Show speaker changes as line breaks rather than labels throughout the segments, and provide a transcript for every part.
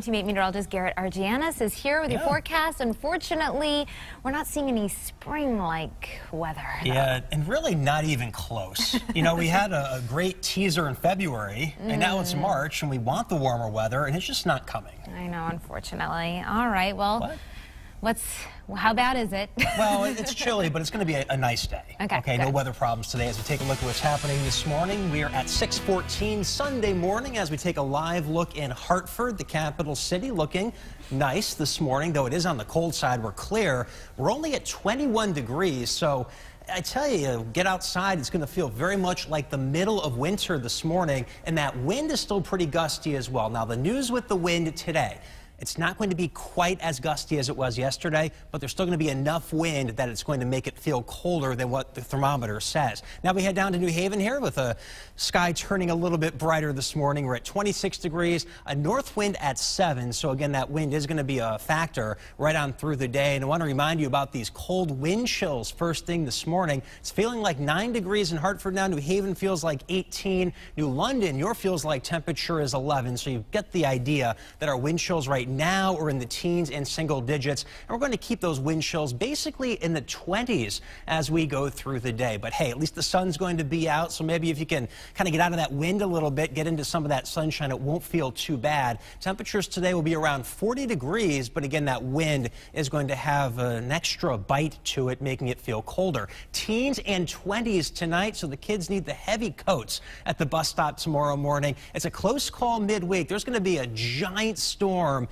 Teammate meteorologist Garrett Argianis is here with your forecast. Unfortunately, we're not seeing any spring-like weather.
Yeah, and really not even close. You know, we had a great teaser in February, and now it's March, and we want the warmer weather, and it's just not coming.
I know, unfortunately. All right, well, how bad is it?
Well, it's chilly, but it's going to be a nice day. Okay, no weather problems today. As we take a look at what's happening this morning, we are at 6:14 Sunday morning as we take a live look in Hartford, the capital city, looking nice this morning, though it is on the cold side. We're clear. We're only at 21 degrees, so I tell you, get outside, it's going to feel very much like the middle of winter this morning, and that wind is still pretty gusty as well. Now, the news with the wind today, it's not going to be quite as gusty as it was yesterday, but there's still going to be enough wind that it's going to make it feel colder than what the thermometer says. Now we head down to New Haven here with a sky turning a little bit brighter this morning. We're at 26 degrees, a north wind at 7. So again, that wind is going to be a factor right on through the day. And I want to remind you about these cold wind chills first thing this morning. It's feeling like 9 degrees in Hartford now. New Haven feels like 18. New London, your feels like temperature is 11. So you get the idea that our wind chills right now are in the teens and single digits, and we're going to keep those wind chills basically in the 20s as we go through the day. But hey, at least the sun's going to be out, so maybe if you can kind of get out of that wind a little bit, get into some of that sunshine, it won't feel too bad. Temperatures today will be around 40 degrees, but again, that wind is going to have an extra bite to it, making it feel colder. Teens and 20s tonight, so the kids need the heavy coats at the bus stop tomorrow morning. It's a close call midweek. There's going to be a giant storm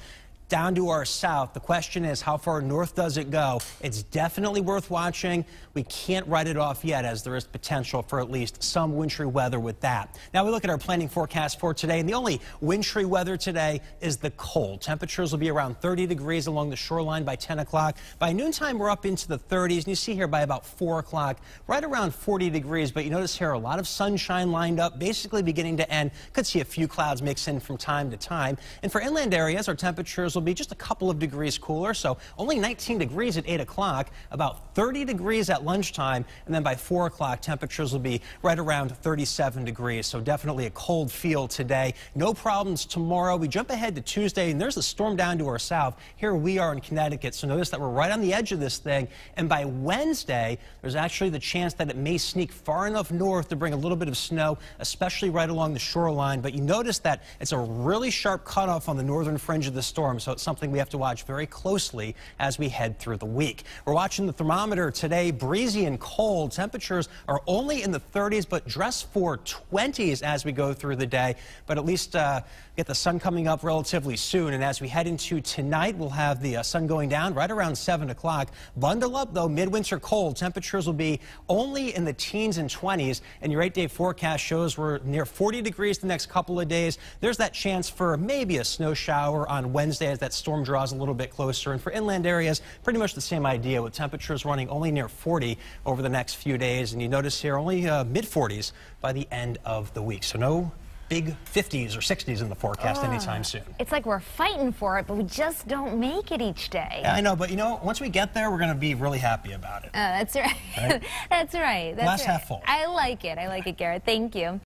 down to our south. The question is, how far north does it go? It's definitely worth watching. We can't write it off yet, as there is potential for at least some wintry weather with that. Now we look at our planning forecast for today, and the only wintry weather today is the cold. Temperatures will be around 30 degrees along the shoreline by 10 o'clock. By noontime, we're up into the 30s, and you see here by about 4 o'clock, right around 40 degrees. But you notice here a lot of sunshine lined up, basically beginning to end. Could see a few clouds mix in from time to time. And for inland areas, our temperatures will be just a couple of degrees cooler, so only 19 degrees at 8 o'clock, about 30 degrees at lunchtime, and then by 4 o'clock, temperatures will be right around 37 degrees, so definitely a cold feel today. No problems tomorrow. We jump ahead to Tuesday, and there's a storm down to our south. Here we are in Connecticut, so notice that we're right on the edge of this thing, and by Wednesday, there's actually the chance that it may sneak far enough north to bring a little bit of snow, especially right along the shoreline, but you notice that it's a really sharp cutoff on the northern fringe of the storm, so it's something we have to watch very closely as we head through the week. We're watching the thermometer today, breezy and cold. Temperatures are only in the 30s, but dress for 20s as we go through the day. But at least get the sun coming up relatively soon. And as we head into tonight, we'll have the sun going down right around 7 o'clock. Bundle up, though, midwinter cold. Temperatures will be only in the teens and 20s. And your 8-day forecast shows we're near 40 degrees the next couple of days. There's that chance for maybe a snow shower on Wednesday as that storm draws a little bit closer. And for inland areas, pretty much the same idea, with temperatures running only near 40 over the next few days. And you notice here only mid-40s by the end of the week. So no big 50s or 60s in the forecast anytime soon.
It's like we're fighting for it, but we just don't make it each day.
Yeah, I know, but you know, once we get there, we're going to be really happy about it.
That's right. That's right.
Glass half full.
I like it. I like it, Garrett. Thank you.